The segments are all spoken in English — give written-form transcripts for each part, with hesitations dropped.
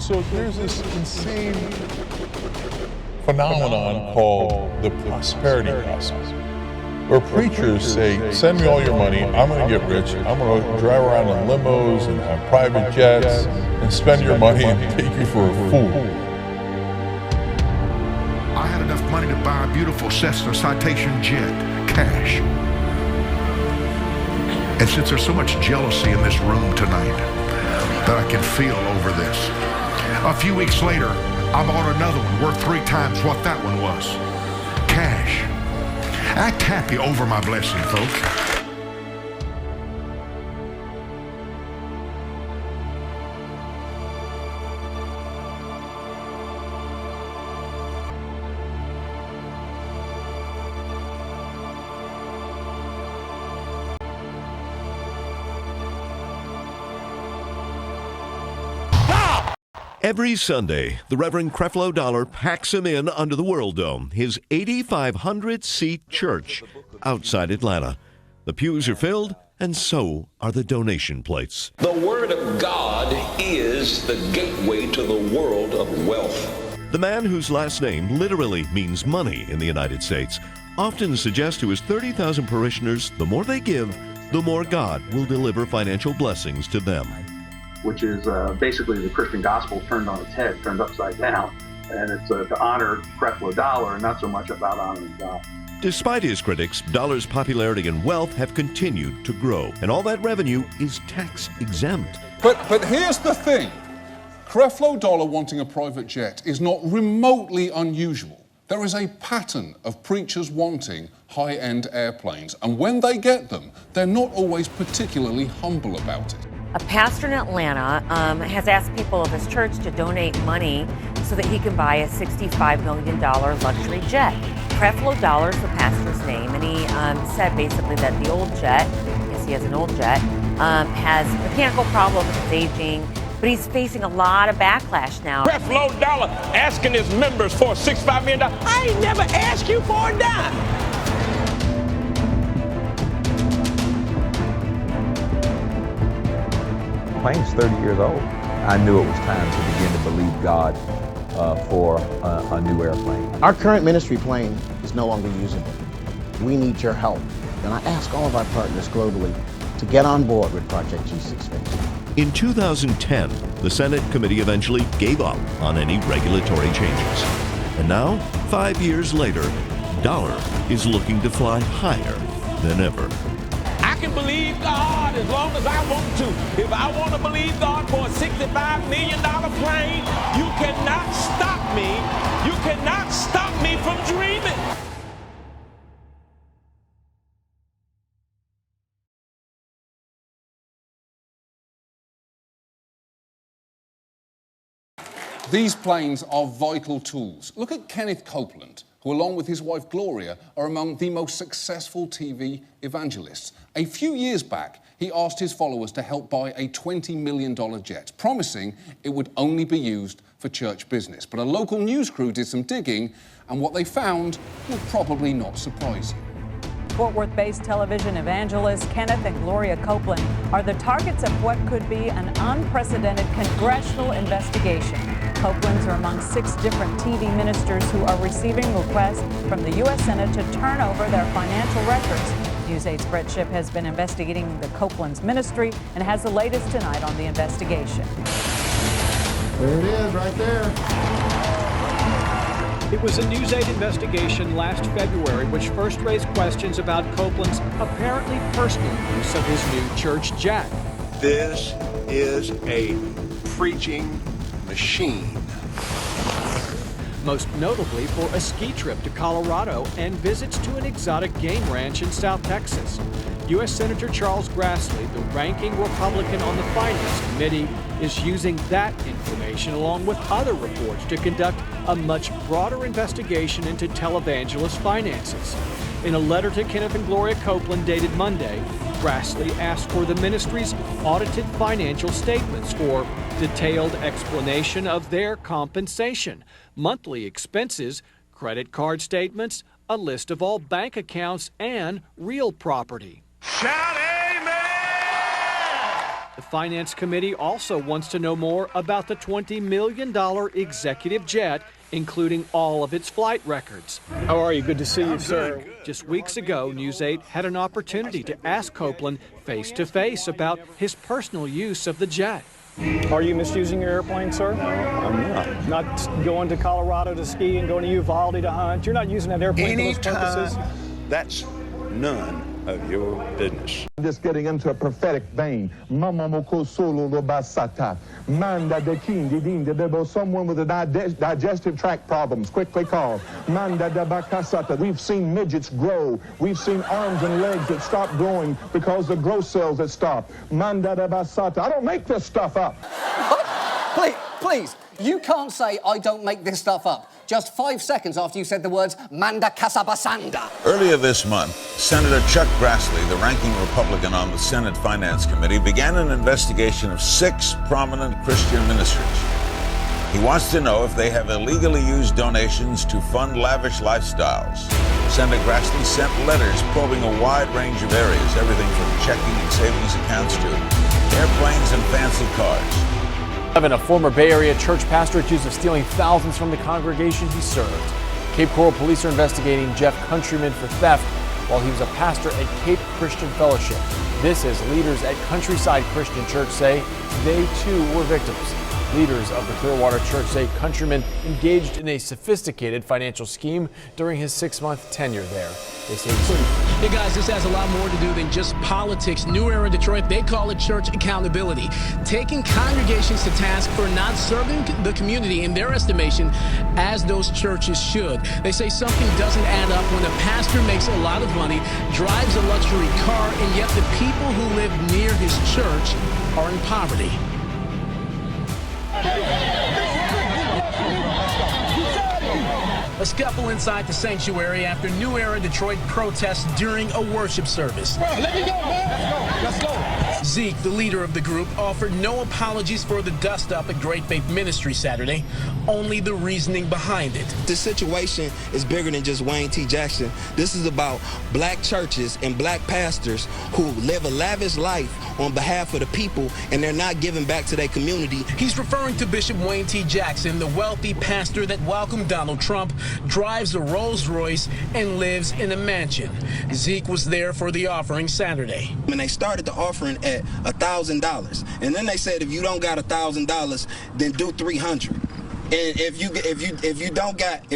So there's this insane phenomenon called the prosperity gospel, where preachers say, send me all your money, I'm going to get rich, I'm going to drive around in limos and have private jets and spend your money and take you for a fool. I had enough money to buy a beautiful Cessna Citation jet, cash. And since there's so much jealousy in this room tonight that I can feel over this, a few weeks later, I bought another one worth 3 times what that one was. Cash. Act happy over my blessing, folks. Every Sunday, the Reverend Creflo Dollar packs him in under the World Dome, his 8,500-seat church outside Atlanta. The pews are filled, and so are the donation plates. The Word of God is the gateway to the world of wealth. The man whose last name literally means money in the United States often suggests to his 30,000 parishioners the more they give, the more God will deliver financial blessings to them. Which is basically the Christian gospel turned on its head, turned upside down. And it's to honor Creflo Dollar and not so much about honoring God. Despite his critics, Dollar's popularity and wealth have continued to grow, and all that revenue is tax exempt. But here's the thing. Creflo Dollar wanting a private jet is not remotely unusual. There is a pattern of preachers wanting high-end airplanes, and when they get them, they're not always particularly humble about it. A pastor in Atlanta has asked people of his church to donate money so that he can buy a $65 million luxury jet. Creflo Dollar is the pastor's name, and he said basically that the old jet, yes, he has an old jet, has mechanical problems, it's aging, but he's facing a lot of backlash now. Creflo Dollar asking his members for $65 million. I ain't never asked you for a dime. The plane's 30 years old. I knew it was time to begin to believe God for a new airplane. Our current ministry plane is no longer usable. We need your help. And I ask all of our partners globally to get on board with Project G6 Space. In 2010, the Senate committee eventually gave up on any regulatory changes. And now, 5 years later, Dollar is looking to fly higher than ever. I can believe God as long as I want to. If I want to believe God for a $65 million plane, you cannot stop me. You cannot stop me from dreaming. These planes are vital tools. Look at Kenneth Copeland, who along with his wife Gloria are among the most successful TV evangelists. A few years back, he asked his followers to help buy a $20 million jet, promising it would only be used for church business. But a local news crew did some digging, and what they found will probably not surprise you. Fort Worth-based television evangelists Kenneth and Gloria Copeland are the targets of what could be an unprecedented congressional investigation. Copelands are among 6 different TV ministers who are receiving requests from the U.S. Senate to turn over their financial records. News 8's Brett Shipp has been investigating the Copeland's ministry and has the latest tonight on the investigation. There it is, right there. It was a News 8 investigation last February which first raised questions about Copeland's apparently personal use of his new church jet. This is a preaching machine. Most notably for a ski trip to Colorado and visits to an exotic game ranch in South Texas. U.S. Senator Charles Grassley, the ranking Republican on the Finance Committee, is using that information along with other reports to conduct a much broader investigation into televangelist finances. In a letter to Kenneth and Gloria Copeland dated Monday, Grassley asked for the ministry's audited financial statements for detailed explanation of their compensation, monthly expenses, credit card statements, a list of all bank accounts, and real property. Shout amen! The Finance Committee also wants to know more about the $20 million executive jet, including all of its flight records. How are you? Good to see you, sir. Just weeks ago, News 8 had an opportunity to ask Copeland face-to-face about his personal use of the jet. Are you misusing your airplane, sir? No, I'm not. Not going to Colorado to ski and going to Uvalde to hunt? You're not using that airplane for those purposes? That's none of your business. Just getting into a prophetic vein. Mama moko solo lo basata. Manda de king de din de debo. Someone with a digestive tract problems, quickly call. Manda de bakasata. We've seen midgets grow. We've seen arms and legs that stop growing because the growth cells that stop. Manda de basata. I don't make this stuff up. Please, you can't say I don't make this stuff up. Just 5 seconds after you said the words Manda Casabasanda. Earlier this month, Senator Chuck Grassley, the ranking Republican on the Senate Finance Committee, began an investigation of 6 prominent Christian ministries. He wants to know if they have illegally used donations to fund lavish lifestyles. Senator Grassley sent letters probing a wide range of areas, everything from checking and savings accounts to airplanes and fancy cars. A former Bay Area church pastor accused of stealing thousands from the congregation he served. Cape Coral police are investigating Jeff Countryman for theft while he was a pastor at Cape Christian Fellowship. This as leaders at Countryside Christian Church say they too were victims. Leaders of the Clearwater Church say Countryman engaged in a sophisticated financial scheme during his 6-month tenure there. They say Hey guys, this has a lot more to do than just politics. New Era Detroit, they call it church accountability. Taking congregations to task for not serving the community in their estimation as those churches should. They say something doesn't add up when a pastor makes a lot of money, drives a luxury car, and yet the people who live near his church are in poverty. A scuffle inside the sanctuary after New Era Detroit protests during a worship service. Bro, let me go, man. Let's go. Zeke, the leader of the group, offered no apologies for the dust-up at Great Faith Ministry Saturday, only the reasoning behind it. This situation is bigger than just Wayne T. Jackson. This is about black churches and black pastors who live a lavish life on behalf of the people, and they're not giving back to their community. He's referring to Bishop Wayne T. Jackson, the wealthy pastor that welcomed Donald Trump, drives a Rolls Royce, and lives in a mansion. Zeke was there for the offering Saturday. When they started the offering at $1,000, and then they said if you don't got $1,000, then do $300. And if you don't got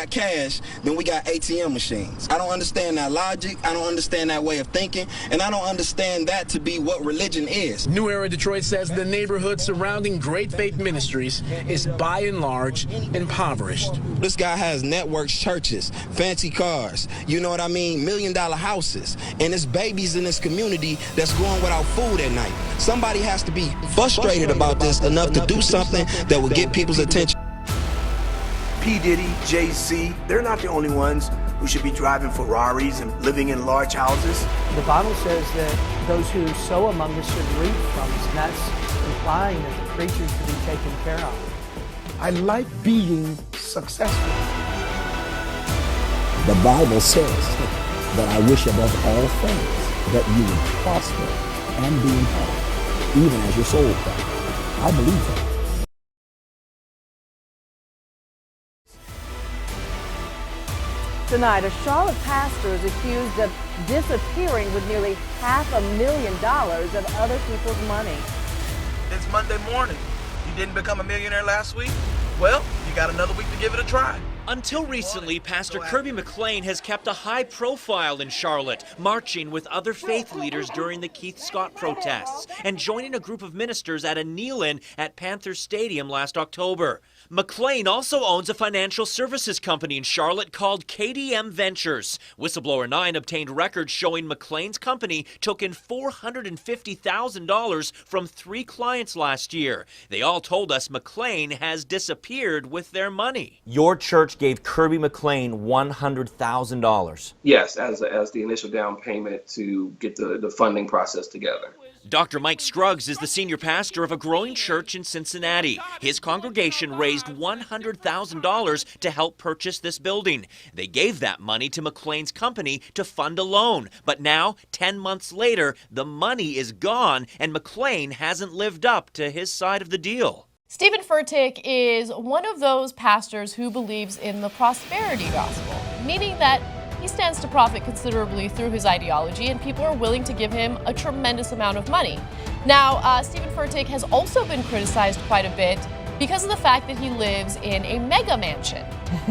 cash, then we got ATM machines. I don't understand that logic. I don't understand that way of thinking, and I don't understand that to be what religion is. New Era Detroit says the neighborhood surrounding Great Faith Ministries is by and large impoverished. This guy has networks, churches, fancy cars, you know what I mean, $1 million houses, and there's babies in this community that's going without food at night. Somebody has to be frustrated about this enough to do something that will get people's attention. P. Diddy, Jay-Z, they're not the only ones who should be driving Ferraris and living in large houses. The Bible says that those who sow among us should reap from us, and that's implying that the creatures to be taken care of. I like being successful. The Bible says that I wish above all things that you would prosper and be in health, even as your soul prospers. I believe that. Tonight, a Charlotte pastor is accused of disappearing with nearly $500,000 of other people's money. It's Monday morning. You didn't become a millionaire last week? Well, you got another week to give it a try. Until recently, Pastor Kirby McLean has kept a high profile in Charlotte, marching with other faith leaders during the Keith Scott protests and joining a group of ministers at a kneel-in at Panthers Stadium last October. McLean also owns a financial services company in Charlotte called KDM Ventures. Whistleblower 9 obtained records showing McLean's company took in $450,000 from 3 clients last year. They all told us McLean has disappeared with their money. Your church gave Kirby McLean $100,000. Yes, as the initial down payment to get the funding process together. Dr. Mike Scruggs is the senior pastor of a growing church in Cincinnati. His congregation raised $100,000 to help purchase this building. They gave that money to McLean's company to fund a loan. But now, 10 months later, the money is gone and McLean hasn't lived up to his side of the deal. Stephen Furtick is one of those pastors who believes in the prosperity gospel, meaning that he stands to profit considerably through his ideology, and people are willing to give him a tremendous amount of money. Now, Stephen Furtick has also been criticized quite a bit because of the fact that he lives in a mega mansion.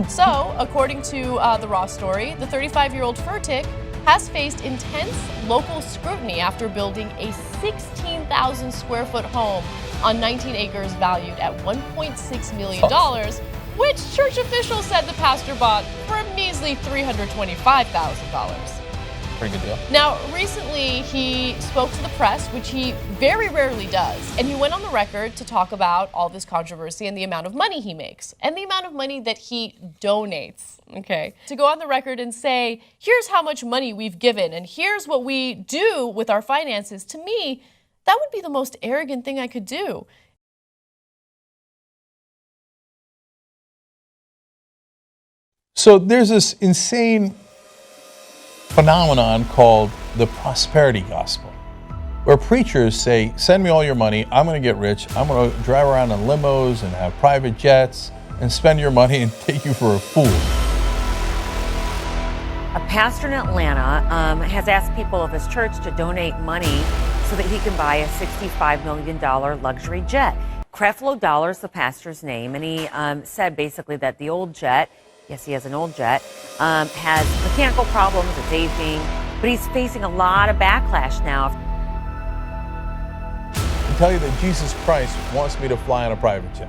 So, according to the Raw story, the 35-year-old Furtick has faced intense local scrutiny after building a 16,000 square foot home on 19 acres valued at $1.6 million, which church officials said the pastor bought for a measly $325,000. Pretty good deal. Now, recently he spoke to the press, which he very rarely does, and he went on the record to talk about all this controversy and the amount of money he makes and the amount of money that he donates, okay? To go on the record and say, here's how much money we've given and here's what we do with our finances, to me, that would be the most arrogant thing I could do. So there's this insane phenomenon called the prosperity gospel, where preachers say, send me all your money, I'm going to get rich, I'm going to drive around in limos and have private jets and spend your money and take you for a fool. A pastor in Atlanta has asked people of his church to donate money so that he can buy a $65 million luxury jet. Creflo Dollar is the pastor's name, and he said basically that the old jet, yes, he has an old jet, has mechanical problems, it's aging, but he's facing a lot of backlash now. I tell you that Jesus Christ wants me to fly on a private jet.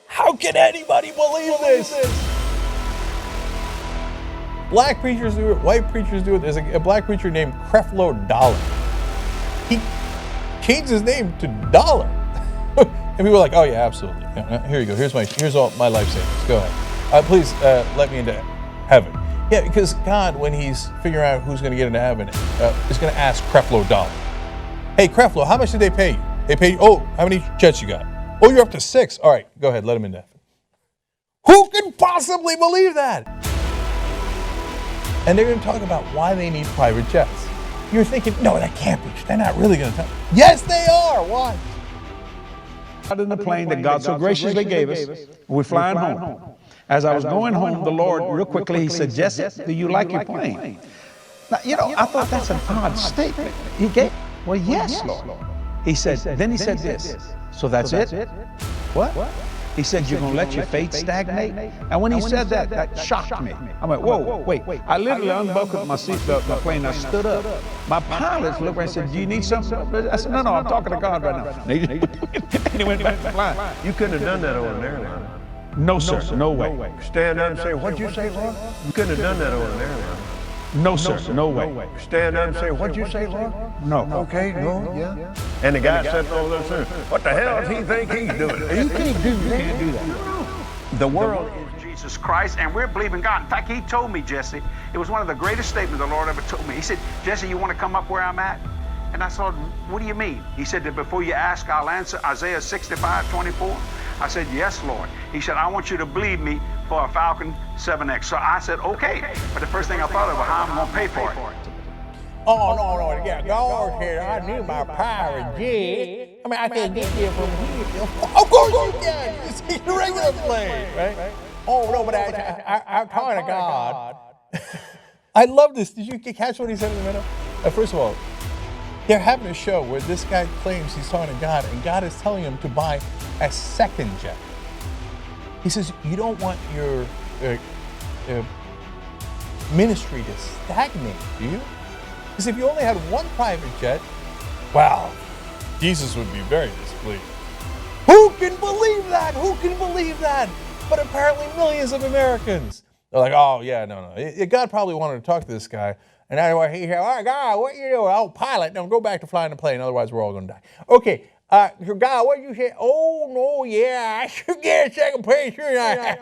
How can anybody believe this? Black preachers do it, white preachers do it. There's a black preacher named Creflo Dollar. He changed his name to Dollar. And people were like, oh yeah, absolutely. Yeah, here you go. Here's all my life savings. Go ahead. Please let me into heaven. Yeah, because God, when he's figuring out who's going to get into heaven, is going to ask Creflo Dollar. Hey, Creflo, how much did they pay you? They paid you, oh, how many jets you got? Oh, you're up to 6. All right, go ahead, let him into heaven. Who can possibly believe that? And they're going to talk about why they need private jets. You're thinking, no, that can't be. They're not really going to tell. Yes, they are. Why? Out in the plane that God so graciously gave us, we're flying home. As I was going home, the Lord, real quickly, he said, Jesse, do you like your plane? Now, you know, I thought that's an odd statement. He gave, well, yes, Lord. He said, then he said this, so that's it? What? He said, you're going to let your faith stagnate? And when he said that, that shocked me. I went, whoa, wait. I literally unbuckled my seatbelt in the plane. I stood up. My pilots looked at me and said, do you need something? I said, no, I'm talking to God right now. And he went back to flying. You couldn't have done that over an airline. No, sir, no way. Stand up and say, what'd you say, Lord? You couldn't have done that over an airline. No, sir, no way. Stand up and say, what'd you say, Lord? No. Okay, no, yeah. And the guy sitting over there saying, what the hell does he think he's doing? You can't do that. The world is Jesus Christ, and we're believing God. In fact, he told me, Jesse, it was one of the greatest statements the Lord ever told me. He said, Jesse, you want to come up where I'm at? And I said, what do you mean? He said that before you ask, I'll answer. Isaiah 65:24. I said, yes, Lord. He said, I want you to believe me for a Falcon 7X. So I said, okay. But the first thing I thought of was how I'm going to pay for it. Oh, no, yeah, God said I need my private jet. I mean, I can't get there from here. Of course you can. You see the regular plane, right? Oh, no, but I'm talking to God. I love this. Did you catch what he said in the middle? First of all, they're having a show where this guy claims he's talking to God, and God is telling him to buy a second jet. He says, you don't want your ministry to stagnate, do you? Because if you only had one private jet, wow, Jesus would be very displeased. Who can believe that? Who can believe that? But apparently millions of Americans. They're like, oh, yeah, no. God probably wanted to talk to this guy. And anyway, he said, all right, God, what you doing? Oh, pilot, no, go back to flying the plane, otherwise we're all going to die. Okay, God, what you say? Oh, no, yeah, I should get a second place, shouldn't I?